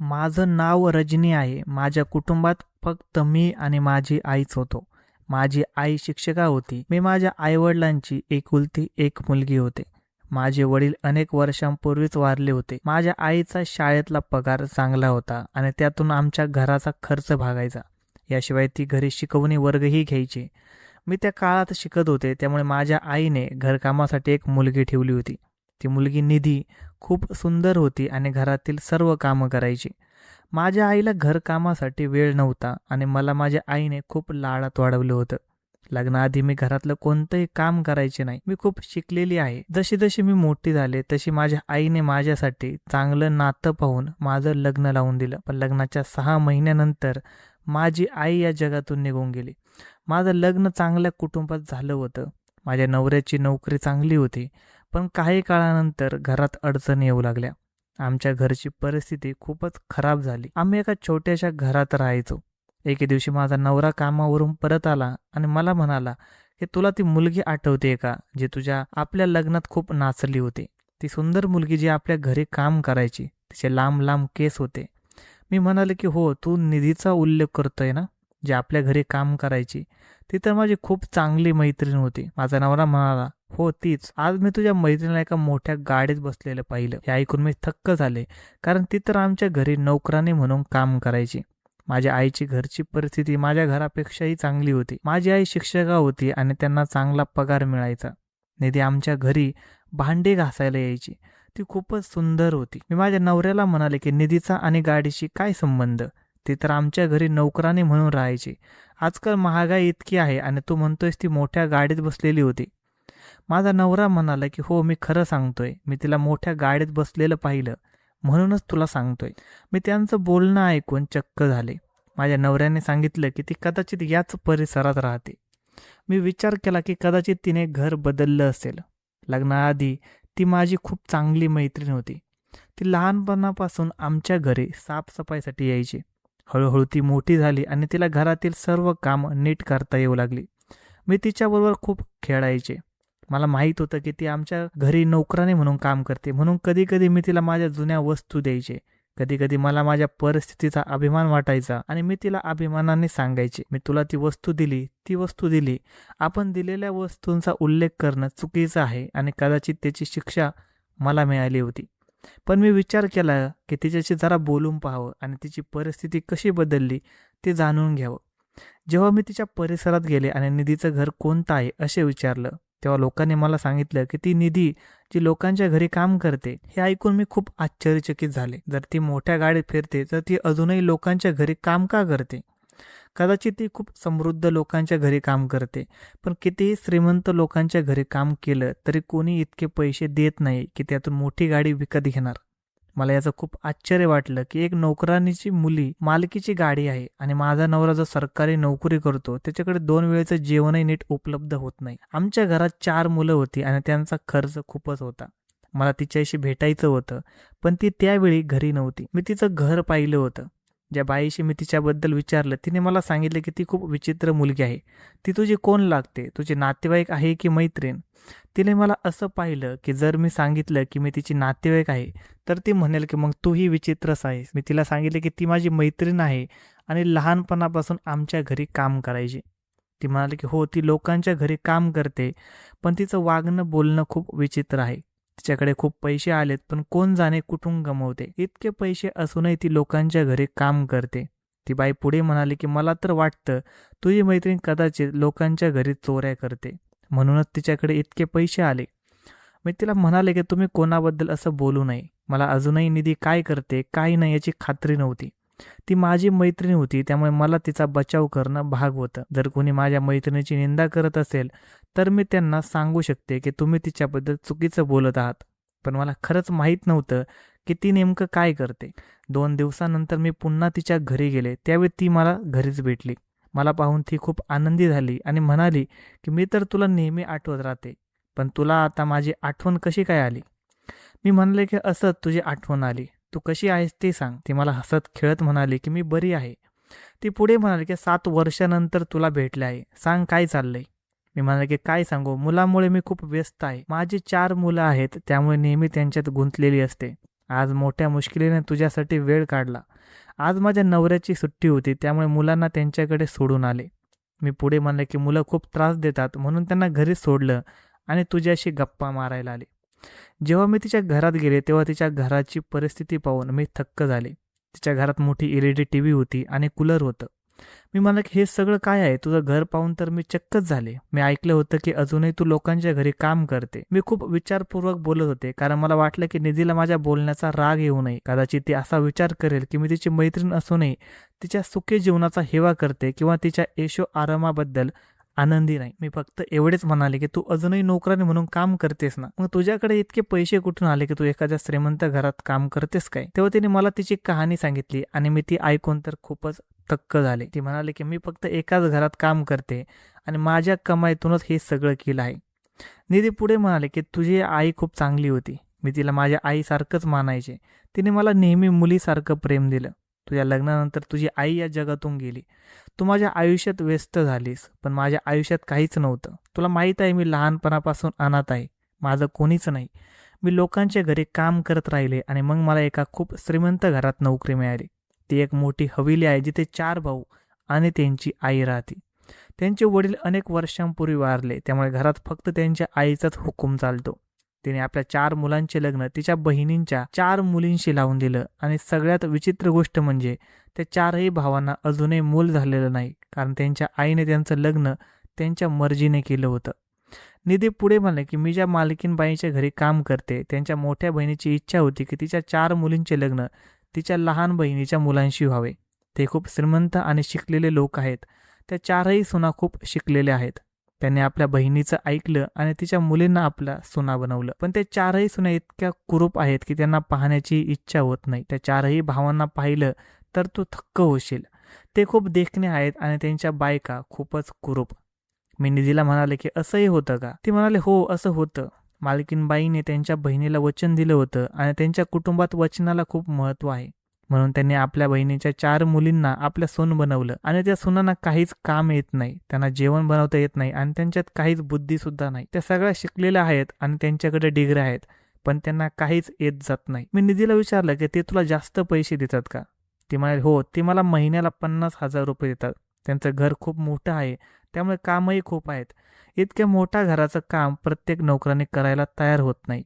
माझं नाव रजनी आहे. माझ्या कुटुंबात फक्त मी आणि माझी आईच होतो. माझी आई शिक्षिका होती. मी माझ्या आई-वडिलांची एकुलती एक मुलगी होते. माझे वडील अनेक वर्षांपूर्वीच वारले होते. माझ्या आईचा शाळेतला पगार चांगला होता आणि त्यातून आमच्या घराचा खर्च भागायचा. याशिवाय ती घरी शिकवणी वर्गही घ्यायची. मी त्या काळात शिकत होते, त्यामुळे माझ्या आईने घरकामासाठी एक मुलगी ठेवली होती. ती मुलगी निधी खूप सुंदर होती आणि घरातील सर्व कामं करायची. माझ्या आईला घरकामासाठी वेळ नव्हता आणि मला माझ्या आईने खूप लाडात वाढवलं होतं. लग्नाआधी मी घरातलं कोणतंही काम करायचे नाही. मी खूप शिकलेली आहे. जशी जशी मी मोठी झाले तशी माझ्या आईने माझ्यासाठी चांगलं नातं पाहून माझं लग्न लावून दिलं. पण लग्नाच्या 6 महिन्यानंतर माझी आई या जगातून निघून गेली. माझं लग्न चांगल्या कुटुंबात झालं होतं. माझ्या नवऱ्याची नोकरी चांगली होती. पण काही काळानंतर घरात अडचणी येऊ लागल्या. आमच्या घरची परिस्थिती खूपच खराब झाली. आम्ही एका छोट्याशा घरात राहायचो. एके दिवशी माझा नवरा कामावरून परत आला आणि मला म्हणाला की तुला ती मुलगी आठवते का, जी तुझ्या आपल्या लग्नात खूप नाचली होती. ती सुंदर मुलगी जी आपल्या घरी काम करायची. तिचे लांब लांब केस होते. मी म्हणाले की हो, तू निधीचा उल्लेख करतोय ना, जी आपल्या घरी काम करायची. ती तर माझी खूप चांगली मैत्रीण होती. माझा नवरा म्हणाला, हो तीच. आज मी तुझ्या मैत्रिणीला एका मोठ्या गाडीत बसलेलं पाहिलं. हे ऐकून मी थक्क झाले, कारण ती तर आमच्या घरी नोकरानी म्हणून काम करायची. माझ्या आईची घरची परिस्थिती माझ्या घरापेक्षाही चांगली होती. माझी आई शिक्षिका होती आणि त्यांना चांगला पगार मिळायचा. निधी आमच्या घरी भांडी घासायला यायची. ती खूपच सुंदर होती. मी माझ्या नवऱ्याला म्हणाले की निधीचा आणि गाडीशी काय संबंध? ती तर आमच्या घरी नोकरानी म्हणून राहायची. आजकाल महागाई इतकी आहे आणि तू म्हणतोयस ती मोठ्या गाडीत बसलेली होती. माझा नवरा म्हणाला की हो, मी खरं सांगतोय. मी तिला मोठ्या गाडीत बसलेलं पाहिलं, म्हणूनच तुला सांगतोय. मी त्यांचं बोलणं ऐकून चक्क झाले. माझ्या नवऱ्याने सांगितलं की ती कदाचित याच परिसरात राहते. मी विचार केला की कदाचित तिने घर बदललं असेल. लग्नाआधी ती माझी खूप चांगली मैत्रीण होती. ती लहानपणापासून आमच्या घरी साफसफाईसाठी यायची. हळूहळू ती मोठी झाली आणि तिला घरातील सर्व काम नीट करता येऊ लागली. मी तिच्याबरोबर खूप खेळायचे. मला माहीत होतं की ती आमच्या घरी नोकरानी म्हणून काम करते, म्हणून कधी कधी मी तिला माझ्या जुन्या वस्तू द्यायचे. कधी कधी मला माझ्या परिस्थितीचा अभिमान वाटायचा आणि मी तिला अभिमानाने सांगायचे, मी तुला ती वस्तू दिली, ती वस्तू दिली. आपण दिलेल्या वस्तूंचा उल्लेख करणं चुकीचं आहे आणि कदाचित त्याची शिक्षा मला मिळाली होती. पण मी विचार केला की तिच्याशी जरा बोलून पाहावं आणि तिची परिस्थिती कशी बदलली ते जाणून घ्यावं. जेव्हा मी तिच्या परिसरात गेले आणि निधीचं घर कोणतं आहे असे विचारलं, तेव्हा लोकांनी मला सांगितलं की ती निधी जी लोकांच्या घरी काम करते. हे ऐकून मी खूप आश्चर्यचकित झाले. जर ती मोठ्या गाडीत फिरते तर ती अजूनही लोकांच्या घरी काम का करते? कदाचित ती खूप समृद्ध लोकांच्या घरी काम करते, पण कितीही श्रीमंत लोकांच्या घरी काम केलं तरी कोणी इतके पैसे देत नाही की त्यातून मोठी गाडी विकत घेणार. मला याचं खूप आश्चर्य वाटलं की एक नोकरानीची मुली मालकीची गाडी आहे आणि माझा नवरा जो सरकारी नोकरी करतो त्याच्याकडे 2 वेळेचं जेवणही नीट उपलब्ध होत नाही. आमच्या घरात 4 मुलं होती आणि त्यांचा खर्च खूपच होता. मला तिच्याशी भेटायचं होतं, पण ती त्यावेळी घरी नव्हती. मी तिचं घर पाहिलं होतं. ज्या बाईशी मी तिच्याबद्दल विचारलं तिने मला सांगितलं की ती खूप विचित्र मुलगी आहे. ती तुझी कोण लागते? तुझे नातेवाईक आहे की मैत्रीण? तिने मला असं पाहिलं की जर मी सांगितलं की मी तिची नातेवाईक आहे तर ती म्हणेल की मग तूही विचित्रच आहेस. मी तिला सांगितले की ती माझी मैत्रीण आहे आणि लहानपणापासून आमच्या घरी काम करायची. ती म्हणाली की हो, ती लोकांच्या घरी काम करते, पण तिचं वागणं बोलणं खूप विचित्र आहे. तिच्याकडे खूप पैसे आलेत, पण कोण जाणे कुठून गमवते. इतके पैसे असूनही ती लोकांच्या घरी काम करते. ती बाई पुढे म्हणाली की मला तर वाटतं तुझी मैत्रीण कदाचित लोकांच्या घरी चोऱ्या करते, म्हणूनच तिच्याकडे इतके पैसे आले. मी तिला म्हणाले की तुम्ही कोणाबद्दल असं बोलू नये. मला अजूनही निधी काय करते काय नाही याची खात्री नव्हती. ती माझी मैत्रीण होती, त्यामुळे मला तिचा बचाव करणं भाग होतं. जर कोणी माझ्या मैत्रिणीची निंदा करत असेल तर मी त्यांना सांगू शकते की तुम्ही तिच्याबद्दल चुकीचं बोलत आहात. पण मला खरंच माहीत नव्हतं की ती नेमकं काय करते. 2 दिवसानंतर मी पुन्हा तिच्या घरी गेले. त्यावेळी ती मला घरीच भेटली. मला पाहून ती खूप आनंदी झाली आणि म्हणाली की मी तर तुला नेहमी आठवत राहते, पण तुला आता माझी आठवण कशी काय आली? मी म्हणले की असंच तुझी आठवण आली. तू कशी आहेस ते सांग. ती मला हसत खेळत म्हणाली की मी बरी आहे. ती पुढे म्हणाली की 7 वर्षानंतर तुला भेटले आहे. सांग काय चाललंय? मी म्हणाले की काय सांगू, मुलामुळे मी खूप व्यस्त आहे. माझी 4 मुलं आहेत, त्यामुळे नेहमी त्यांच्यात गुंतलेली असते. आज मोठ्या मुश्किलीने तुझ्यासाठी वेळ काढला. आज माझ्या नवऱ्याची सुट्टी होती, त्यामुळे मुलांना त्यांच्याकडे सोडून आले. मी पुढे म्हणले की मुलं खूप त्रास देतात म्हणून त्यांना घरी सोडलं आणि तुझ्याशी गप्पा मारायला आले. जेव्हा मी तिच्या घरात गेले तेव्हा तिच्या घराची परिस्थिती पाहून मी थक्क झाले. तिच्या घरात मोठी LED TV होती आणि कूलर होतं. मी म्हणलं की हे सगळं काय आहे? तुझं घर पाहून तर मी चक्कच झाले. मी ऐकलं होतं की अजूनही तू लोकांच्या घरी काम करते. मी खूप विचारपूर्वक बोलत होते, कारण मला वाटलं की निधीला माझ्या बोलण्याचा राग येऊ नये. कदाचित ती असा विचार करेल की मी तिची मैत्रीण असूनही तिच्या सुखी जीवनाचा हेवा करते किंवा तिच्या ऐशो आरामाबद्दल आनंदी नाही. मी फक्त एवढेच म्हणाले की तू अजूनही नोकरानी म्हणून काम करतेस ना, मग तुझ्याकडे इतके पैसे कुठून आले की तू एखाद्या श्रीमंत घरात काम करतेस काय? तेव्हा तिने मला तिची कहाणी सांगितली आणि मी ती ऐकून तर खूपच थक्क झाले. ती म्हणाली की मी फक्त एकाच घरात काम करते आणि माझ्या कमाईतूनच हे सगळं केलं आहे. निधी पुढे म्हणाले की तुझी आई खूप चांगली होती. मी तिला माझ्या आईसारखंच मानायचे. तिने मला नेहमी मुलीसारखं प्रेम दिलं. तुझ्या लग्नानंतर तुझी आई या जगातून गेली. तू माझ्या आयुष्यात व्यस्त झालीस, पण माझ्या आयुष्यात काहीच नव्हतं. तुला माहीत आहे मी लहानपणापासून अनाथ आहे. माझं कोणीच नाही. मी लोकांच्या घरी काम करत राहिले आणि मग मला एका खूप श्रीमंत घरात नोकरी मिळाली. ती एक मोठी हवेली आहे जिथे 4 भाऊ आणि त्यांची आई राहते. त्यांचे वडील अनेक वर्षांपूर्वी वारले, त्यामुळे घरात फक्त त्यांच्या आईचाच हुकूम चालतो. तिने आपल्या 4 मुलांचे लग्न तिच्या बहिणींच्या 4 मुलींशी लावून दिलं आणि सगळ्यात विचित्र गोष्ट म्हणजे त्या 4ही भावांना अजूनही मूल झालेलं नाही, कारण त्यांच्या आईने त्यांचं लग्न त्यांच्या मर्जीने केलं होतं. निधी पुढे म्हणाले की मी ज्या मालकीनबाईच्या घरी काम करते त्यांच्या मोठ्या बहिणीची इच्छा होती की तिच्या 4 मुलींचे लग्न तिच्या लहान बहिणीच्या मुलांशी व्हावे. ते खूप श्रीमंत आणि शिकलेले लोक आहेत. त्या 4ही सुना खूप शिकलेल्या आहेत. त्यांनी आपल्या बहिणीचं ऐकलं आणि तिच्या मुलींना आपल्या सुना बनवलं. पण त्या 4ही सुना इतक्या कुरूप आहेत की त्यांना पाहण्याची इच्छा होत नाही. त्या 4ही भावांना पाहिलं तर तू थक्क होशील. ते खूप देखणे आहेत आणि त्यांच्या बायका खूपच कुरूप. मी निधीला म्हणाले की असंही होतं का? ती म्हणाले हो, असं होतं. मालकीनबाईने त्यांच्या बहिणीला वचन दिलं होतं आणि त्यांच्या कुटुंबात वचनाला खूप महत्त्व आहे. म्हणून त्यांनी आपल्या बहिणीच्या 4 मुलींना आपल्या सून बनवलं आणि त्या सुनांना काहीच काम येत नाही, त्यांना जेवण बनवता येत नाही आणि त्यांच्यात काहीच बुद्धी सुद्धा नाही. त्या सगळ्या शिकलेल्या आहेत आणि त्यांच्याकडे डिग्री आहेत, पण त्यांना काहीच येत जात नाही. मी निधीला विचारलं की ते तुला जास्त पैसे देतात का? ती म्हणाली हो, ते मला महिन्याला 50,000 रुपये देतात. त्यांचं घर खूप मोठं आहे, त्यामुळे कामही खूप आहेत. इतक्या मोठ्या घराचं काम प्रत्येक नोकराने करायला तयार होत नाही.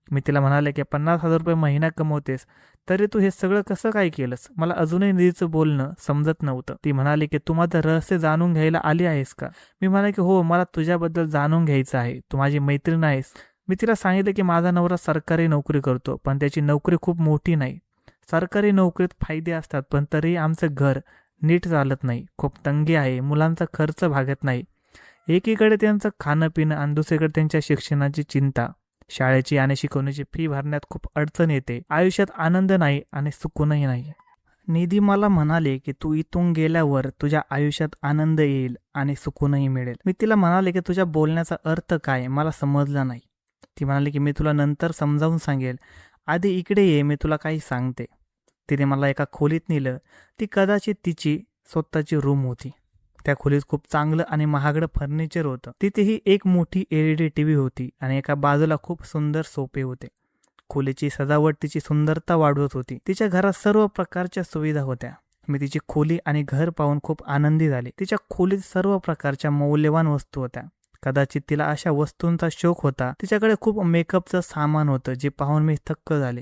मी तिला म्हणाले की 50,000 रुपये महिना कमवतेस, तरी तू हे सगळं कसं काय केलंस? मला अजूनही निधीचं बोलणं समजत नव्हतं. ती म्हणाली की तू माझं रहस्य जाणून घ्यायला आली आहेस का? मी म्हणाले की हो, मला तुझ्याबद्दल जाणून घ्यायचं आहे. तू माझी मैत्रीण आहेस. मी तिला सांगितलं की माझा नवरा सरकारी नोकरी करतो, पण त्याची नोकरी खूप मोठी नाही. सरकारी नोकरीत फायदे असतात, पण तरीही आमचं घर नीट चालत नाही. खूप तंगी आहे. मुलांचा खर्च भागत नाही. एकीकडे त्यांचं खाणं पिणं आणि दुसरीकडे त्यांच्या शिक्षणाची चिंता. शाळेची आणि शिकवण्याची फी भरण्यात खूप अडचण येते. आयुष्यात आनंद नाही आणि सुकूनही नाही. निधी मला म्हणाले की तू इथून गेल्यावर तुझ्या आयुष्यात आनंद येईल आणि सुकूनही मिळेल. मी तिला म्हणाले की तुझ्या बोलण्याचा अर्थ काय? मला समजला नाही. ती म्हणाली की मी तुला नंतर समजावून सांगेल. आधी इकडे ये, मी तुला काही सांगते. तिने मला एका खोलीत नेलं. ती कदाचित तिची स्वतःची रूम होती. त्या खोलीत खूप चांगलं आणि महागडं फर्निचर होतं. तिथेही एक मोठी LED TV होती आणि एका बाजूला खूप सुंदर सोफे होते. खोलीची सजावट तिची सुंदरता वाढवत होती. तिच्या घरात सर्व प्रकारच्या सुविधा होत्या. मी तिची खोली आणि घर पाहून खूप आनंदी झाले. तिच्या खोलीत सर्व प्रकारच्या मौल्यवान वस्तू होत्या. कदाचित तिला अशा वस्तूंचा शौक होता. तिच्याकडे खूप मेकअपचं सामान होतं, जे पाहून मी थक्क झाले.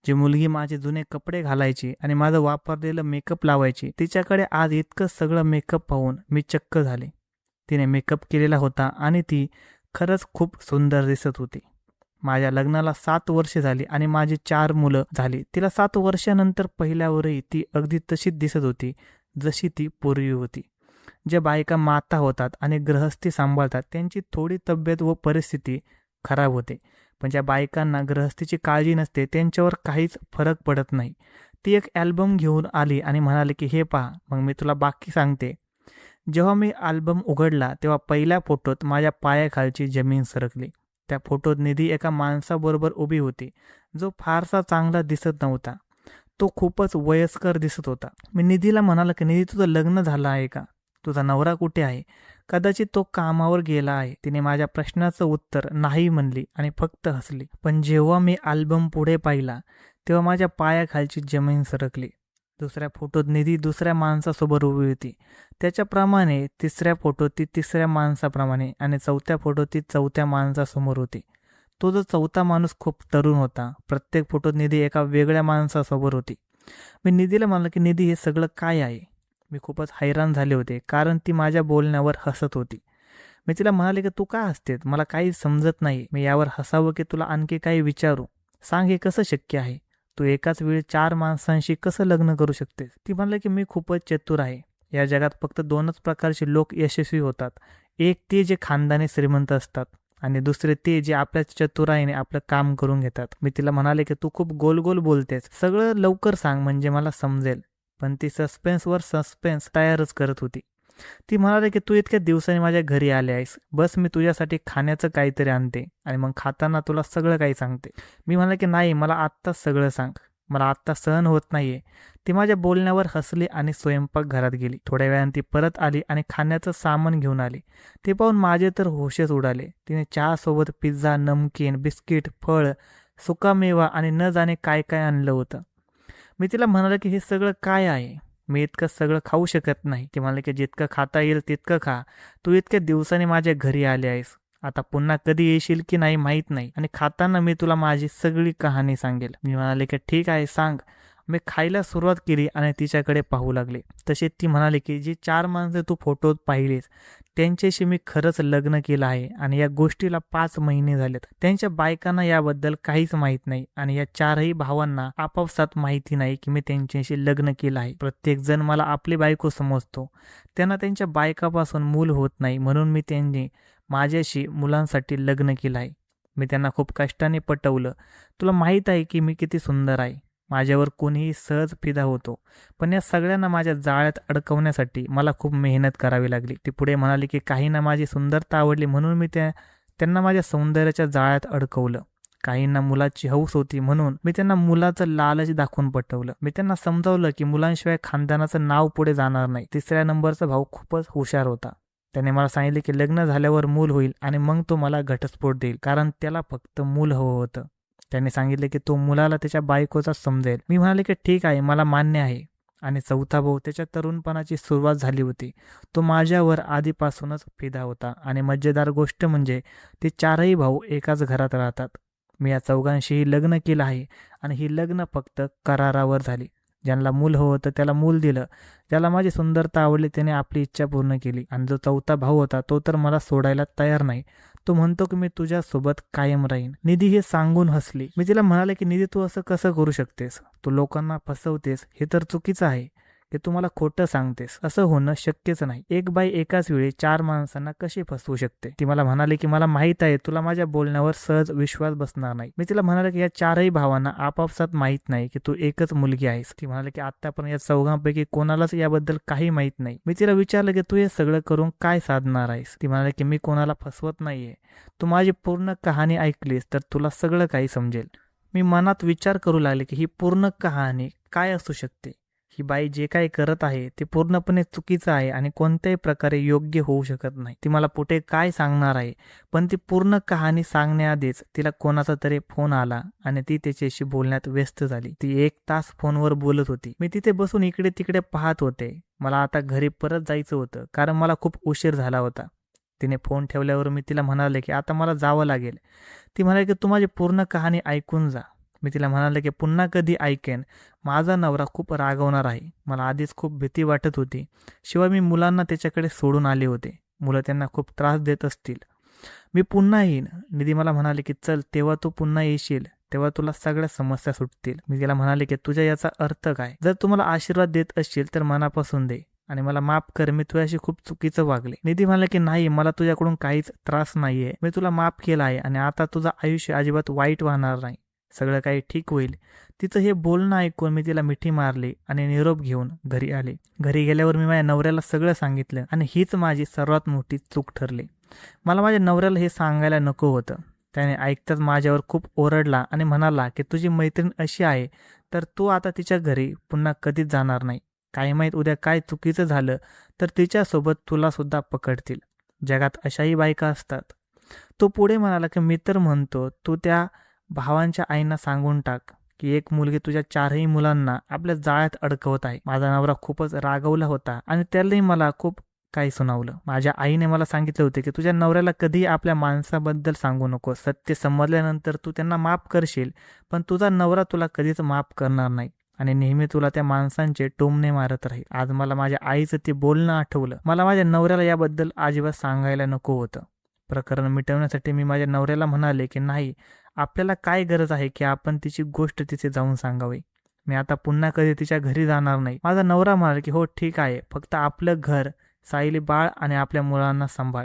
जी मुलगी माझे जुने कपडे घालायची आणि माझं वापरलेलं मेकअप लावायची, तिच्याकडे आज इतकं सगळं मेकअप पाहून मी चक्क झाले. तिने मेकअप केलेला होता आणि ती खरंच खूप सुंदर दिसत होती. माझ्या लग्नाला 7 वर्षे झाली आणि माझी 4 मुलं झाली. तिला 7 वर्षानंतर पहिल्यावरही ती अगदी तशीच दिसत होती जशी ती पूर्वी होती. ज्या बायका माता होतात आणि गृहस्थी सांभाळतात त्यांची थोडी तब्येत व परिस्थिती खराब होते, पण ज्या बायकांना गृहस्थीची काळजी नसते त्यांच्यावर काहीच फरक पडत नाही. ती एक अल्बम घेऊन आली आणि म्हणाली की हे पहा, मग मी तुला बाकी सांगते. जेव्हा मी अल्बम उघडला तेव्हा पहिल्या फोटोत माझ्या पायाखालची जमीन सरकली. त्या फोटोत निधी एका माणसाबरोबर उभी होती, जो फारसा चांगला दिसत नव्हता. तो खूपच वयस्कर दिसत होता. मी निधीला म्हणाला की निधी, तुझं लग्न झालं आहे का? तुझा नवरा कुठे आहे? कदाचित तो कामावर गेला आहे. तिने माझ्या प्रश्नाचं उत्तर नाही म्हणली आणि फक्त हसली. पण जेव्हा मी अल्बम पुढे पाहिला तेव्हा माझ्या पायाखालची जमीन सरकली. दुसऱ्या फोटोत निधी दुसऱ्या माणसासोबत उभी होती. त्याच्याप्रमाणे तिसऱ्या फोटोत ती तिसऱ्या माणसाप्रमाणे आणि चौथ्या फोटोत ती चौथ्या माणसासमोर होती. तो जो चौथा माणूस खूप तरुण होता. प्रत्येक फोटोत निधी एका वेगळ्या माणसासोबत होती. मी निधीला म्हणलं की निधी हे सगळं काय आहे? मी खूपच हैराण झाले होते कारण ती माझ्या बोलण्यावर हसत होती. मी तिला म्हणाले की तू का हसतेस? मला काही समजत नाही. मी यावर हसावं की तुला आणखी काही विचारू? सांग हे कसं शक्य आहे? तू एकाच वेळी 4 माणसांशी कसं लग्न करू शकतेस? ती म्हणली की मी खूपच चतुर आहे. या जगात फक्त 2च प्रकारचे लोक यशस्वी होतात. एक ते जे खानदानी श्रीमंत असतात आणि दुसरे ते जे आपल्या चतुराईने आपलं काम करून घेतात. मी तिला म्हणाले की तू खूप गोल गोल बोलतेस. सगळं लवकर सांग म्हणजे मला समजेल. पण ती सस्पेन्सवर सस्पेन्स तयारच करत होती. ती म्हणाली की तू इतक्या दिवसांनी माझ्या घरी आले आहेस. बस मी तुझ्यासाठी खाण्याचं काहीतरी आणते आणि मग खाताना तुला सगळं काही सांगते. मी म्हणाले की नाही, मला आत्ताच सगळं सांग. मला आत्ता सहन होत नाहीये. ती माझ्या बोलण्यावर हसली आणि स्वयंपाकघरात गेली. थोड्या वेळाने ती परत आली आणि खाण्याचं सामान घेऊन आली. ते पाहून माझे तर होशच उडाले. तिने चहासोबत पिझ्झा, नमकीन, बिस्किट, फळ, सुकामेवा आणि न जाणे काय काय आणलं होतं. मी तिला म्हणाले की हे सगळं काय आहे? मी इतकं सगळं खाऊ शकत नाही. ती म्हणाली की जितकं खाता येईल तितकं खा. तू इतक्या दिवसांनी माझ्या घरी आले आहेस. आता पुन्हा कधी येशील की नाही माहीत नाही आणि खाताना मी तुला माझी सगळी कहाणी सांगेल. मी म्हणाले की ठीक आहे, सांग. मी खायला सुरुवात केली आणि तिच्याकडे पाहू लागले. तशी ती म्हणाली की जी 4 माणसं तू फोटोत पाहिलीस त्यांच्याशी मी खरंच लग्न केलं आहे आणि या गोष्टीला 5 महिने झालेत. त्यांच्या बायकांना याबद्दल काहीच माहीत नाही आणि या 4ही भावांना आपापसात माहिती नाही की मी त्यांच्याशी लग्न केलं आहे. प्रत्येक जण मला आपली बायको समजतो. त्यांना त्यांच्या बायकापासून मूल होत नाही म्हणून मी त्यांनी माझ्याशी मुलांसाठी लग्न केलं आहे. मी त्यांना खूप कष्टाने पटवलं. तुला माहीत आहे की मी किती सुंदर आहे. माझ्यावर कोणीही सहज फिदा होतो. पण या सगळ्यांना माझ्या जाळ्यात अडकवण्यासाठी मला खूप मेहनत करावी लागली. ती पुढे म्हणाली की काहींना माझी सुंदरता आवडली म्हणून मी त्यांना माझ्या सौंदर्याच्या जाळ्यात अडकवलं. काहींना मुलाची हौस होती म्हणून मी त्यांना मुलाचं लालच दाखवून पटवलं. मी त्यांना समजावलं की मुलांशिवाय खानदानाचं नाव पुढे जाणार नाही. तिसऱ्या नंबरचा भाऊ खूपच हुशार होता. त्याने मला सांगितले की लग्न झाल्यावर मूल होईल आणि मग तो मला घटस्फोट देईल कारण त्याला फक्त मूल हवं होतं. त्याने सांगितले की तो मुलाला त्याच्या बायकोचा समजेल. मी म्हणाले की ठीक आहे, मला मान्य आहे. आणि चौथा भाऊ त्याच्या तरुणपणाची सुरुवात झाली होती. तो माझ्यावर आधीपासूनच फिदा होता आणि मजेदार गोष्ट म्हणजे ते 4ही भाऊ एकाच घरात राहतात. मी या चौघांशीही लग्न केलं आहे आणि ही लग्न फक्त करारावर झाली. ज्यांना मूल हवं होतं त्याला मूल दिलं. ज्याला माझी सुंदरता आवडली त्याने आपली इच्छा पूर्ण केली आणि जो चौथा भाऊ होता तो तर मला सोडायला तयार नाही. तो म्हणतो की मी तुझ्यासोबत कायम राहीन. निधी हे सांगून हसली. मी तिला म्हणाले की निधी तू असं कसं करू शकतेस? तू लोकांना फसवतेस, हे तर चुकीचं आहे. की तू मला खोटं सांगतेस. असं होणं शक्यच नाही. एक बाई एकाच वेळी 4 माणसांना कशी फसवू शकते? ती मला म्हणाली की मला माहित आहे तुला माझ्या बोलण्यावर सहज विश्वास बसणार नाही. मी तिला म्हणाले की या 4ही भावांना आपापसात माहित नाही की तू एकच मुलगी आहेस. ती म्हणाली की आतापर्यंत या चौघांपैकी कोणालाच याबद्दल काही माहित नाही. मी तिला विचारलं की तू हे सगळं करून काय साधणार आहेस? ती म्हणाली की मी कोणाला फसवत नाहीये. तू माझी पूर्ण कहाणी ऐकलीस तर तुला सगळं काही समजेल. मी मनात विचार करू लागले की ही पूर्ण कहाणी काय असू शकते? ही बाई जे काही करत आहे ते पूर्णपणे चुकीचं आहे आणि कोणत्याही प्रकारे योग्य होऊ शकत नाही. ती मला पुढे काय सांगणार आहे, पण ती पूर्ण कहाणी सांगण्याआधीच तिला कोणाचा तरी फोन आला आणि ती त्याच्याशी बोलण्यात व्यस्त झाली. ती 1 तास फोनवर बोलत होती. मी तिथे बसून इकडे तिकडे पाहत होते. मला आता घरी परत जायचं होतं कारण मला खूप उशीर झाला होता. तिने फोन ठेवल्यावर मी तिला म्हणाले की आता मला जावं लागेल. ती म्हणाली की तू माझी पूर्ण कहाणी ऐकून जा. मी तिला म्हणाले की पुन्हा कधी ऐकेन? माझा नवरा खूप रागवणार आहे. मला आधीच खूप भीती वाटत होती. शिवाय मी मुलांना त्याच्याकडे सोडून आले होते. मुलं त्यांना खूप त्रास देत असतील. मी पुन्हा येईन. निधी मला म्हणाले की चल, तेव्हा तू पुन्हा येशील तेव्हा तुला सगळ्या समस्या सुटतील. मी तिला म्हणाले की तुझ्या याचा अर्थ काय? जर तुम्हाला आशीर्वाद देत असशील तर मनापासून दे आणि मला माफ कर, मी तुझ्याशी खूप चुकीचं वागले. निधी म्हणाले की नाही, मला तुझ्याकडून काहीच त्रास नाहीये. मी तुला माफ केला आहे आणि आता तुझं आयुष्य अजिबात वाईट वाहणार नाही. सगळं काही ठीक होईल. तिचं हे बोलणं ऐकून मी तिला मिठी मारली आणि निरोप घेऊन घरी आले. घरी गेल्यावर मी माझ्या नवऱ्याला सगळं सांगितलं आणि हीच माझी सर्वात मोठी चूक ठरली. मला माझ्या नवऱ्याला हे सांगायला नको होतं. त्याने ऐकताच माझ्यावर खूप ओरडला आणि म्हणाला की तुझी मैत्रीण अशी आहे तर तू आता तिच्या घरी पुन्हा कधीच जाणार नाही. काय माहीत उद्या काय चुकीचं झालं तर तिच्यासोबत तुला सुद्धा पकडतील. जगात अशाही बायका असतात. तो पुढे म्हणाला की मी तर म्हणतो तू त्या भावांच्या आईंना सांगून टाक की एक मुलगी तुझ्या 4ही मुलांना आपल्या जाळ्यात अडकवत आहे. माझा नवरा खूपच रागवला होता आणि त्यालाही मला खूप काही सुनावलं. माझ्या आईने मला सांगितले होते की तुझ्या नवऱ्याला कधीही आपल्या माणसाबद्दल सांगू नकोस. सत्य समजल्यानंतर तू त्यांना माफ करशील, पण तुझा नवरा तुला कधीच माफ करणार नाही आणि नेहमी तुला त्या माणसांचे टोमणे मारत राहील. आज मला माझ्या आईचं ते बोलणं आठवलं. मला माझ्या नवऱ्याला याबद्दल अजिबात सांगायला नको होतं. प्रकरण मिटवण्यासाठी मी माझ्या नवऱ्याला म्हणाले की नाही, आपल्याला काय गरज आहे की आपण तिची गोष्ट तिथे जाऊन सांगावी. मी आता पुन्हा कधी तिच्या घरी जाणार नाही. माझा नवरा म्हणाला की हो ठीक आहे, फक्त आपलं घर, सायली बाळ आणि आपल्या मुलांना सांभाळ.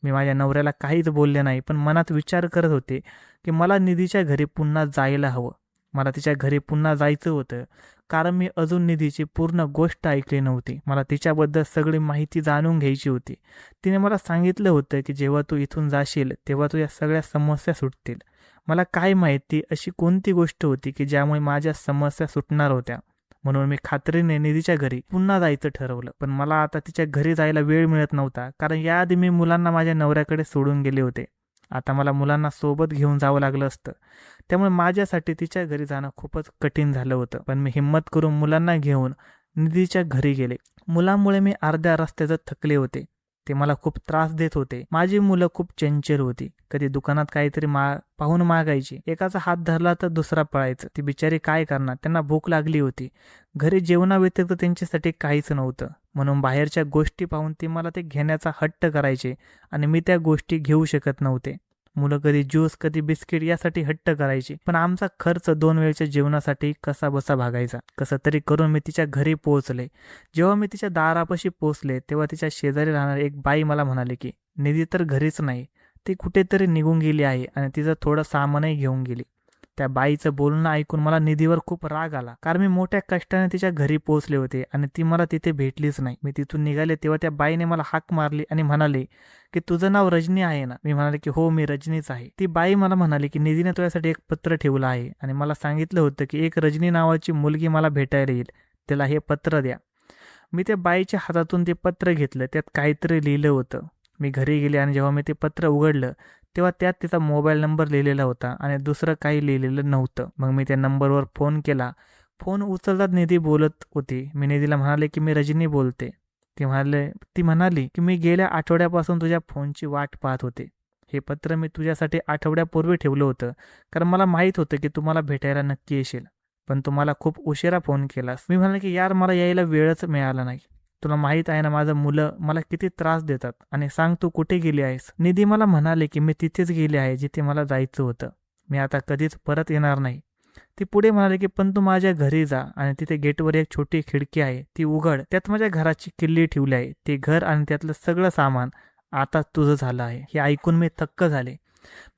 मी माझ्या नवऱ्याला काहीच बोलले नाही, पण मनात विचार करत होते की मला निधीच्या घरी पुन्हा जायला हवं. मला तिच्या घरी पुन्हा जायचं होतं, कारण मी अजून निधीची पूर्ण गोष्ट ऐकली नव्हती. मला तिच्याबद्दल सगळी माहिती जाणून घ्यायची होती. तिने मला सांगितलं होतं की जेव्हा तू इथून जाशील तेव्हा तुझ्या सगळ्या समस्या सुटतील. मला काय माहिती अशी कोणती गोष्ट होती की ज्यामुळे माझ्या समस्या सुटणार होत्या. म्हणून मी खात्रीने निधीच्या घरी पुन्हा जायचं ठरवलं. पण मला आता तिच्या घरी जायला वेळ मिळत नव्हता, कारण याआधी मी मुलांना माझ्या नवऱ्याकडे सोडून गेले होते. आता मला मुलांना सोबत घेऊन जावं लागलं असतं. त्यामुळे माझ्यासाठी तिच्या घरी जाणं खूपच कठीण झालं होतं. पण मी हिंमत करून मुलांना घेऊन निधीच्या घरी गेले. मुलांमुळे मी अर्ध्या रस्त्याचं थकले होते. ते मला खूप त्रास देत होते. माझी मुलं खूप चंचल होती. कधी दुकानात काहीतरी पाहून मागायची. एकाचा हात धरला तर दुसरा पळायचं. ती बिचारी काय करणार, त्यांना भूक लागली होती. घरी जेवणाव्यतिरिक्त त्यांच्यासाठी काहीच नव्हतं. म्हणून बाहेरच्या गोष्टी पाहून ती मला ते घेण्याचा हट्ट करायचे आणि मी त्या गोष्टी घेऊ शकत नव्हते. मुलं कधी ज्यूस, कधी बिस्किट यासाठी हट्ट करायची. पण आमचा खर्च 2 वेळच्या जेवणासाठी कसा बसा भागायचा. कसं तरी करून मी तिच्या घरी पोहोचले. जेव्हा मी तिच्या दारापाशी पोहोचले तेव्हा तिच्या शेजारी राहणारी एक बाई मला म्हणाली की निधी तर घरीच नाही, ती कुठेतरी निघून गेली आहे आणि तिचं थोडं सामानही घेऊन गेली. त्या बाईचं बोलणं ऐकून मला निधीवर खूप राग आला, कारण मी मोठ्या कष्टाने तिच्या घरी पोहोचले होते आणि ती मला तिथे भेटलीच नाही. मी तिथून निघाले तेव्हा त्या बाईने मला हाक मारली आणि म्हणाली की तुझं नाव रजनी आहे ना? मी म्हणाले की हो, मी रजनीच आहे. ती बाई मला म्हणाली की निधीने तुझ्यासाठी एक पत्र ठेवलं आहे आणि मला सांगितलं होतं की एक रजनी नावाची मुलगी मला भेटायला येईल, त्याला हे पत्र द्या. मी त्या बाईच्या हातातून ते पत्र घेतलं. त्यात काहीतरी लिहिलं होतं. मी घरी गेले आणि जेव्हा मी ते पत्र उघडलं तेव्हा त्यात तिचा मोबाईल नंबर लिहिलेला होता आणि दुसरं काही लिहिलेलं नव्हतं. मग मी त्या नंबरवर फोन केला. फोन उचलतात निधी बोलत होती. मी निधीला म्हणाले की मी रजनी बोलते. ती म्हणाली की मी गेल्या आठवड्यापासून तुझ्या फोनची वाट पाहत होते. हे पत्र मी तुझ्यासाठी आठवड्यापूर्वी ठेवलं होतं, कारण मला माहीत होतं की तू मला भेटायला नक्की येशील. पण तू मला खूप उशिरा फोन केलास. मी म्हणाले की यार, मला यायला वेळच मिळाला नाही. तुला माहित आहे ना, माझं मुलं मला किती त्रास देतात. आणि सांग, तू कुठे गेली आहेस? निधी मला म्हणाले की मी तिथेच गेले आहे जिथे मला जायचं होतं. मी आता कधीच परत येणार नाही. ती पुढे म्हणाले की पण तू माझ्या घरी जा आणि तिथे गेटवर एक छोटी खिडकी आहे, ती उघड. त्यात माझ्या घराची किल्ली ठेवली आहे. ते घर आणि त्यातलं सगळं सामान आता तुझं झालं आहे. हे ऐकून मी थक्क झाले.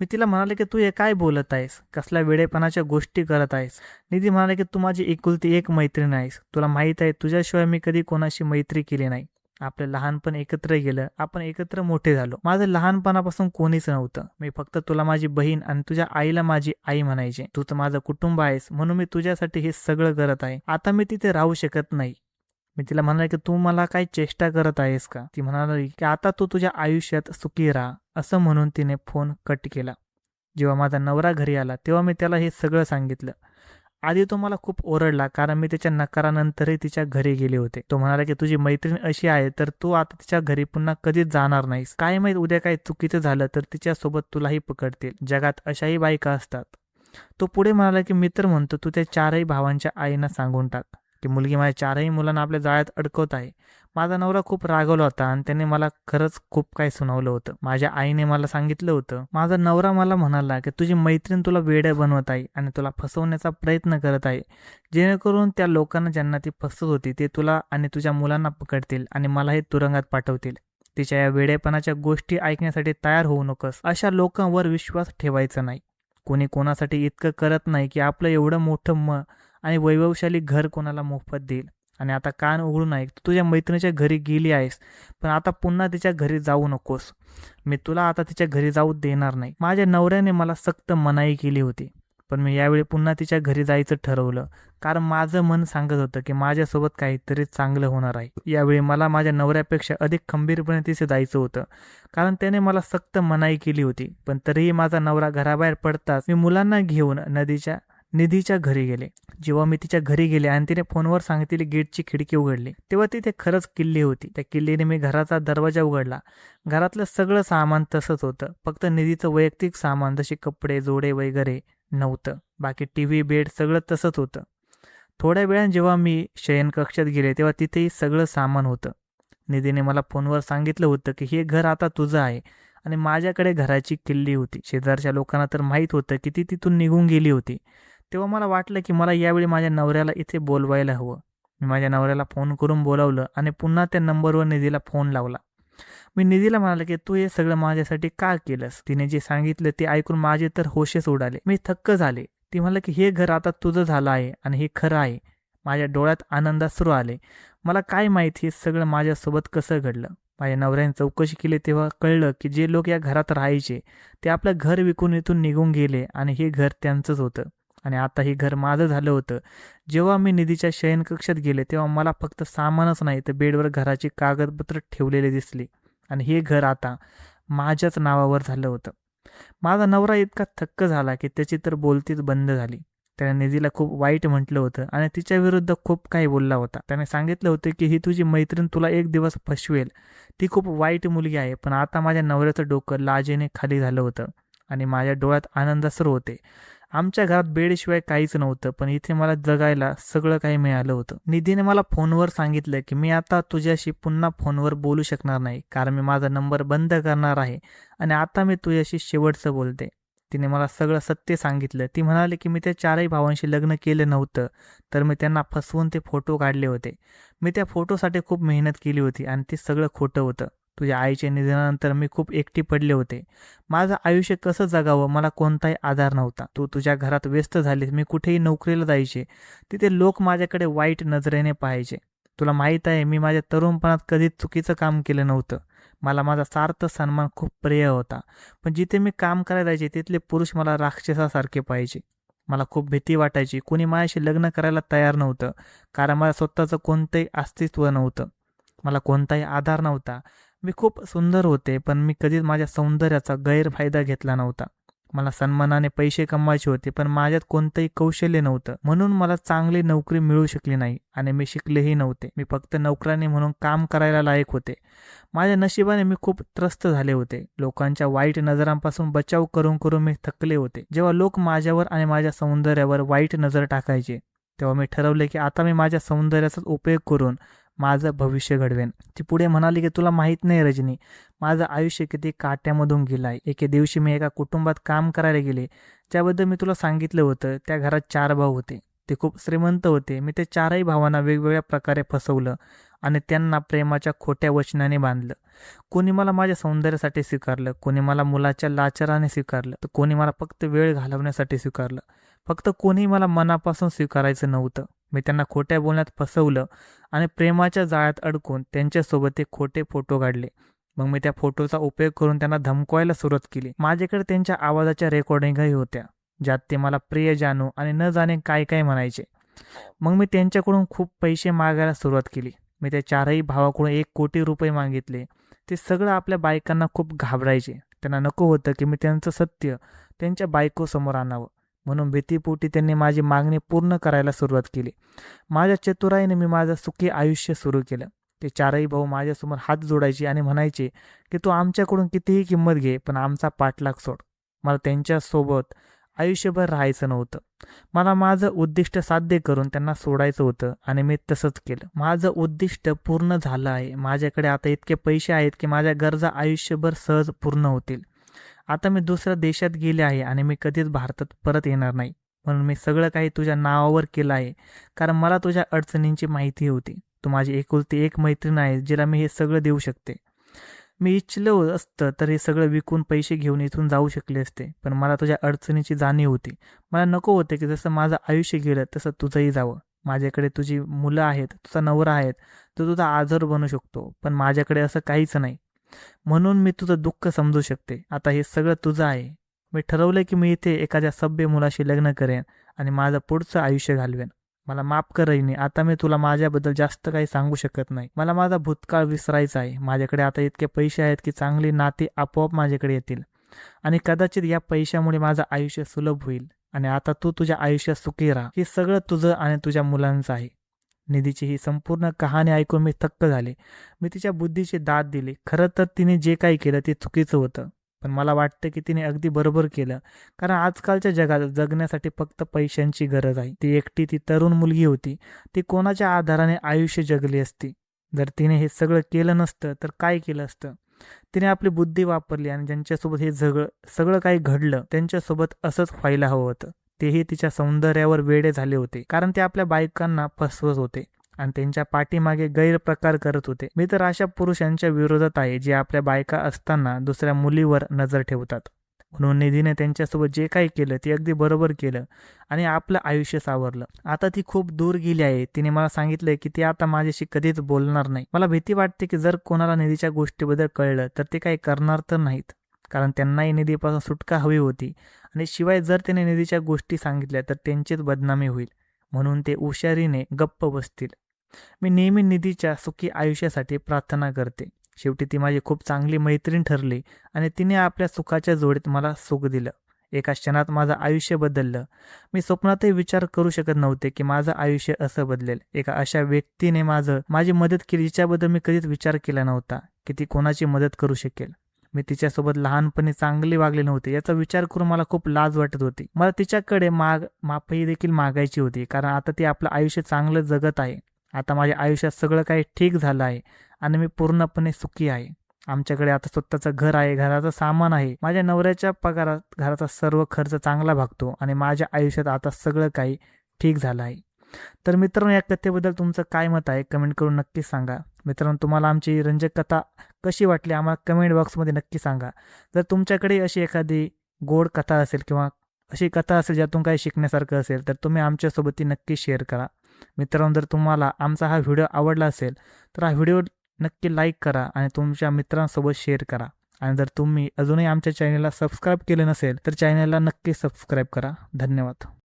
मी तिला म्हणाले की तू हे काय बोलत आहेस? कसल्या वेडेपणाच्या गोष्टी करत आहेस? निधी म्हणाले की तू माझी एकुलती एक मैत्रीण आहेस. तुला माहीत आहे, तुझ्याशिवाय मी कधी कोणाशी मैत्री केली नाही. आपलं लहानपण एकत्र गेलं, आपण एकत्र मोठे झालो. माझं लहानपणापासून कोणीच नव्हतं. मी फक्त तुला माझी बहीण आणि तुझ्या आईला माझी आई म्हणायचे. तू तर माझं कुटुंब आहेस, म्हणून मी तुझ्यासाठी हे सगळं करत आहे. आता मी तिथे राहू शकत नाही. मी तिला म्हणाले की तू मला काही चेष्टा करत आहेस का? ती म्हणाली की आता तू तुझ्या आयुष्यात सुखी राहा. असं म्हणून तिने फोन कट केला. जेव्हा माझा नवरा घरी आला तेव्हा मी त्याला हे सगळं सांगितलं. आधी तो मला खूप ओरडला, कारण मी त्याच्या नकारानंतरही तिच्या घरी गेले होते. तो म्हणाला की तुझी मैत्रीण अशी आहे तर तू आता तिच्या घरी पुन्हा कधीच जाणार नाहीस. काय माहित उद्या काही चुकीचं झालं तर तिच्यासोबत तुलाही पकडतील. जगात अशाही बायका असतात. तो पुढे म्हणाला की मी तर म्हणतो तू त्या 4ही भावांच्या आईना सांगून टाक. ती मुलगी माझ्या 4ही मुलांना आपल्या जाळ्यात अडकवत आहे. माझा नवरा खूप रागवला होता आणि त्याने मला खरंच खूप काही सुनावलं होतं. माझ्या आईने मला सांगितलं होतं. माझा नवरा मला म्हणाला की तुझी मैत्रीण तुला वेडं बनवत आहे आणि तुला फसवण्याचा प्रयत्न करत आहे, जेणेकरून त्या लोकांना ज्यांना ती फसवत होती ते तुला आणि तुझ्या मुलांना पकडतील आणि मलाही तुरुंगात पाठवतील. तिच्या या वेडेपणाच्या गोष्टी ऐकण्यासाठी तयार होऊ नकोस. अशा लोकांवर विश्वास ठेवायचा नाही. कोणी कोणासाठी इतकं करत नाही की आपलं एवढं मोठं आणि वैभवशाली घर कोणाला मोफत देईल. आणि आता कान उघडून ऐक, तू तुझ्या मैत्रिणीच्या घरी गेली आहेस, पण आता पुन्हा तिच्या घरी जाऊ नकोस. मी तुला आता तिच्या घरी जाऊ देणार नाही. माझ्या नवऱ्याने मला सक्त मनाई केली होती, पण मी यावेळी पुन्हा तिच्या घरी जायचं ठरवलं, कारण माझं मन सांगत होतं की माझ्यासोबत काहीतरी चांगलं होणार आहे. यावेळी मला माझ्या नवऱ्यापेक्षा अधिक खंबीरपणे तिथे जायचं होतं, कारण त्याने मला सक्त मनाई केली होती. पण तरीही माझा नवरा घराबाहेर पडताच मी मुलांना घेऊन निधीच्या घरी गेले. जेव्हा मी तिच्या घरी गेले आणि तिने फोनवर सांगितलेली गेटची खिडकी उघडली, तेव्हा तिथे खरंच किल्ली होती. त्या किल्लीने मी घराचा दरवाजा उघडला. घरातलं सगळं सामान तसंच होतं, फक्त निधीचं वैयक्तिक सामान जसे कपडे, जोडे वगैरे नव्हतं. बाकी टीव्ही, बेड सगळं तसंच होतं. थोड्या वेळाने जेव्हा मी शयनकक्षात गेले तेव्हा तिथेही सगळं सामान होतं. निधीने मला फोनवर सांगितलं होतं की हे घर आता तुझं आहे आणि माझ्याकडे घराची किल्ली होती. शेजारच्या लोकांना तर माहीत होतं की ती तिथून निघून गेली होती. तेव्हा मला वाटलं की मला यावेळी माझ्या नवऱ्याला इथे बोलवायला हवं. मी माझ्या नवऱ्याला फोन करून बोलावलं आणि पुन्हा त्या नंबरवर निधीला फोन लावला. मी निधीला म्हणाले की तू हे सगळं माझ्यासाठी का केलंस. तिने जे सांगितलं ते ऐकून माझे तर होशच उडाले. मी थक्क झाले. ती म्हणाली की हे घर आता तुझं झालं आहे आणि हे खरं आहे. माझ्या डोळ्यात आनंदाश्रू आले. मला काय माहीत हे सगळं माझ्यासोबत कसं घडलं. माझ्या नवऱ्याने चौकशी केली तेव्हा कळलं की जे लोक या घरात राहायचे ते आपलं घर विकून इथून निघून गेले आणि हे घर त्यांचंच होतं आणि आता हे घर माझं झालं होतं. जेव्हा मी निधीच्या शयनकक्षात गेले तेव्हा मला फक्त सामानच नाही तर बेडवर घराची कागदपत्र ठेवलेले दिसली आणि हे घर आता माझ्याच नावावर झालं होतं. माझा नवरा इतका थक्क झाला की त्याची तर बोलतीच बंद झाली. त्याने निधीला खूप वाईट म्हटलं होतं आणि तिच्या विरुद्ध खूप काही बोलला होता. त्याने सांगितलं होतं की ही तुझी मैत्रीण तुला एक दिवस फसवेल. ती खूप वाईट मुलगी आहे. पण आता माझ्या नवऱ्याचं डोकं लाजेने खाली झालं होतं आणि माझ्या डोळ्यात आनंदाश्रू होते. आमच्या घरात बेडशिवाय काहीच नव्हतं, पण इथे मला जगायला सगळं काही मिळालं होतं. निधीने मला फोनवर सांगितलं की मी आता तुझ्याशी पुन्हा फोनवर बोलू शकणार नाही, कारण मी माझा नंबर बंद करणार आहे आणि आता मी तुझ्याशी शेवटचं बोलते. तिने मला सगळं सत्य सांगितलं. ती म्हणाली की मी त्या 4ही भावांशी लग्न केलं नव्हतं, तर मी त्यांना फसवून ते फोटो काढले होते. मी त्या फोटोसाठी खूप मेहनत केली होती आणि ते सगळं खोटं होतं. तुझ्या आईच्या निधनानंतर मी खूप एकटी पडले होते. माझं आयुष्य कसं जगावं मला कोणताही आधार नव्हता. तू तुझ्या घरात व्यस्त झालीस. मी कुठेही नोकरीला जायचे. तिथे लोक माझ्याकडे वाईट नजरेने पाहायचे. तुला माहीत आहे मी माझ्या तरुणपणात कधीच चुकीचं काम केलं नव्हतं. मला माझा सार्थ सन्मान खूप प्रिय होता. पण जिथे मी काम करायला जायचे तिथले पुरुष मला राक्षसासारखे पाहिजे. मला खूप भीती वाटायची. कोणी माझ्याशी लग्न करायला तयार नव्हतं, कारण मला स्वतःचं कोणतंही अस्तित्व नव्हतं. मला कोणताही आधार नव्हता. मी खूप सुंदर होते, पण मी कधीच माझ्या सौंदर्याचा गैरफायदा घेतला नव्हता. मला सन्मानाने पैसे कमवायचे होते, पण माझ्यात कोणतंही कौशल्य नव्हतं. म्हणून मला चांगली नोकरी मिळू शकली नाही आणि मी शिकलेही नव्हते. मी फक्त नोकरानी म्हणून काम करायला लायक होते. माझ्या नशिबाने मी खूप त्रस्त झाले होते. लोकांच्या वाईट नजरांपासून बचाव करून करून मी थकले होते. जेव्हा लोक माझ्यावर आणि माझ्या सौंदर्यावर वाईट नजर टाकायचे तेव्हा मी ठरवले की आता मी माझ्या सौंदर्याचाच उपयोग करून माझं भविष्य घडवेन. ती पुढे म्हणाली की तुला माहीत नाही रजनी, माझं आयुष्य किती काट्यामधून गेलं आहे. एके दिवशी मी एका कुटुंबात काम करायला गेले, ज्याबद्दल मी तुला सांगितलं होतं. त्या घरात 4 भाऊ होते. ते खूप श्रीमंत होते. मी ते 4ही भावांना वेगवेगळ्या प्रकारे फसवलं आणि त्यांना प्रेमाच्या खोट्या वचनाने बांधलं. कोणी मला माझ्या सौंदर्यासाठी स्वीकारलं, कोणी मला मुलाच्या लाचाराने स्वीकारलं, तर कोणी मला फक्त वेळ घालवण्यासाठी स्वीकारलं. फक्त कोणी मला मनापासून स्वीकारायचं नव्हतं. मी त्यांना खोट्या बोलण्यात फसवलं आणि प्रेमाच्या जाळ्यात अडकून त्यांच्यासोबत ते खोटे फोटो काढले. मग मी त्या फोटोचा उपयोग करून त्यांना धमकवायला सुरुवात केली. माझ्याकडे त्यांच्या आवाजाच्या रेकॉर्डिंगही होत्या, ज्यात ते मला प्रिय जानू आणि न जाणे काय काय म्हणायचे. मग मी त्यांच्याकडून खूप पैसे मागायला सुरुवात केली. मी त्या 4ही भावाकडून 1 कोटी रुपये मागितले. ते सगळं आपल्या बायकांना खूप घाबरायचे. त्यांना नको होतं की मी त्यांचं सत्य त्यांच्या बायकोसमोर आणावं. म्हणून भीतीपोटी त्यांनी माझी मागणी पूर्ण करायला सुरुवात केली. माझ्या चतुराईने मी माझं सुखी आयुष्य सुरू केलं. ते 4ही भाऊ माझ्यासमोर हात जोडायचे आणि म्हणायचे की तू आमच्याकडून कितीही किंमत घे, पण आमचा पाठलाग सोड. मला त्यांच्यासोबत आयुष्यभर राहायचं नव्हतं. मला माझं उद्दिष्ट साध्य करून त्यांना सोडायचं होतं आणि मी तसंच केलं. माझं उद्दिष्ट पूर्ण झालं आहे. माझ्याकडे आता इतके पैसे आहेत की माझ्या गरजा आयुष्यभर सहज पूर्ण होतील. आता मी दुसऱ्या देशात गेले आहे आणि मी कधीच भारतात परत येणार नाही. म्हणून मी सगळं काही तुझ्या नावावर केलं आहे, कारण मला तुझ्या अडचणींची माहिती होती. तू माझी एकुलती एक मैत्रीण आहे जिला मी हे सगळं देऊ शकते. मी इच्छिलं असतं तर हे सगळं विकून पैसे घेऊन इथून जाऊ शकले असते, पण मला तुझ्या अडचणीची जाणीव होती. मला नको होते की जसं माझं आयुष्य गेलं तसं तुझंही जावं. माझ्याकडे तुझी मुलं आहेत, तुझा नवरा आहेत, तो तुझा आधार बनू शकतो, पण माझ्याकडे असं काहीच नाही. म्हणून मी तुझं दुःख समजू शकते. आता हे सगळं तुझं आहे. मी ठरवलं की मी इथे एखाद्या सभ्य मुलाशी लग्न करेन आणि माझं पुढचं आयुष्य घालवेन. मला माफ कर रजनी, आता मी तुला माझ्याबद्दल जास्त काही सांगू शकत नाही. मला माझा भूतकाळ विसरायचा आहे. माझ्याकडे आता इतके पैसे आहेत की चांगली नाती आपोआप माझ्याकडे येतील आणि कदाचित या पैशामुळे माझं आयुष्य सुलभ होईल आणि आता तू तुझ्या आयुष्यात सुखी राहा. हे सगळं तुझं आणि तुझ्या मुलांचं आहे. निधीची ही संपूर्ण कहाणी ऐकून मी थक्क झाले. मी तिच्या बुद्धीची दाद दिली. खरं तर तिने जे काही केलं ते चुकीचं होतं, पण मला वाटतं की तिने अगदी बरोबर केलं. कारण आजकालच्या जगात जगण्यासाठी फक्त पैशांची गरज आहे. ती तरुण मुलगी होती. ती कोणाच्या आधाराने आयुष्य जगली असती? जर तिने हे सगळं केलं नसतं तर काय केलं असतं? तिने आपली बुद्धी वापरली आणि ज्यांच्यासोबत हे सगळं काही घडलं त्यांच्यासोबत असंच व्हायला हवं होतं. तेही तिच्या सौंदर्यावर वेडे झाले होते, कारण ते आपल्या बायकांना फसवत होते आणि त्यांच्या पाठीमागे गैरप्रकार करत होते. मी तर अशा पुरुषांच्या विरोधात आहे जे आपल्या बायका असताना दुसऱ्या मुलीवर नजर ठेवतात. म्हणून निधीने त्यांच्यासोबत जे काही केलं ते अगदी बरोबर केलं आणि आपलं आयुष्य सावरलं. आता ती खूप दूर गेली आहे. तिने मला सांगितलंय की ती आता माझ्याशी कधीच बोलणार नाही. मला भीती वाटते की जर कोणाला निधीच्या गोष्टीबद्दल कळलं तर ते काही करणार तर नाहीत, कारण त्यांनाही निधीपासून सुटका हवी होती. आणि शिवाय जर त्याने निधीच्या गोष्टी सांगितल्या तर त्यांचीच बदनामी होईल, म्हणून ते हुशारीने गप्प बसतील. मी नेहमी निधीच्या सुखी आयुष्यासाठी प्रार्थना करते. शेवटी ती माझी खूप चांगली मैत्रीण ठरली आणि तिने आपल्या सुखाच्या जोडीत मला सुख दिलं. एका क्षणात माझं आयुष्य बदललं. मी स्वप्नातही विचार करू शकत नव्हते की माझं आयुष्य असं बदलेल. एका अशा व्यक्तीने माझी मदत केली जिच्याबद्दल मी कधीच विचार केला नव्हता की ती कोणाची मदत करू शकेल. मी तिच्यासोबत लहानपणी चांगली वागले नव्हते याचा विचार करून मला खूप लाज वाटत होती. मला तिच्याकडे माफही देखील मागायची होती, कारण आता ती आपलं आयुष्य चांगलं जगत आहे. आता माझ्या आयुष्यात सगळं काही ठीक झालं आहे आणि मी पूर्णपणे सुखी आहे. आमच्याकडे आता स्वतःचं घर आहे, घराचं सामान आहे. माझ्या नवऱ्याच्या पगारात घराचा सर्व खर्च चांगला भागतो आणि माझ्या आयुष्यात आता सगळं काही ठीक झालं आहे. तर मित्रांनो, या कथेबद्दल तुमचं काय मत आहे कमेंट करून नक्की सांगा. मित्रांनो, तुम्हाला आमची रंजक कथा कशी वाटली आम्हाला कमेंट बॉक्समध्ये नक्की सांगा. जर तुमच्याकडे अशी एखादी गोड कथा असेल किंवा अशी कथा असेल ज्यातून काही शिकण्यासारखं असेल तर तुम्ही आमच्यासोबत ती नक्की शेअर करा. मित्रांनो, जर तुम्हाला आमचा हा व्हिडिओ आवडला असेल तर हा व्हिडिओ नक्की लाईक करा आणि तुमच्या मित्रांसोबत शेअर करा. आणि जर तुम्ही अजूनही आमच्या चॅनलला सबस्क्राईब केले नसेल तर चॅनलला नक्की सबस्क्राईब करा. धन्यवाद.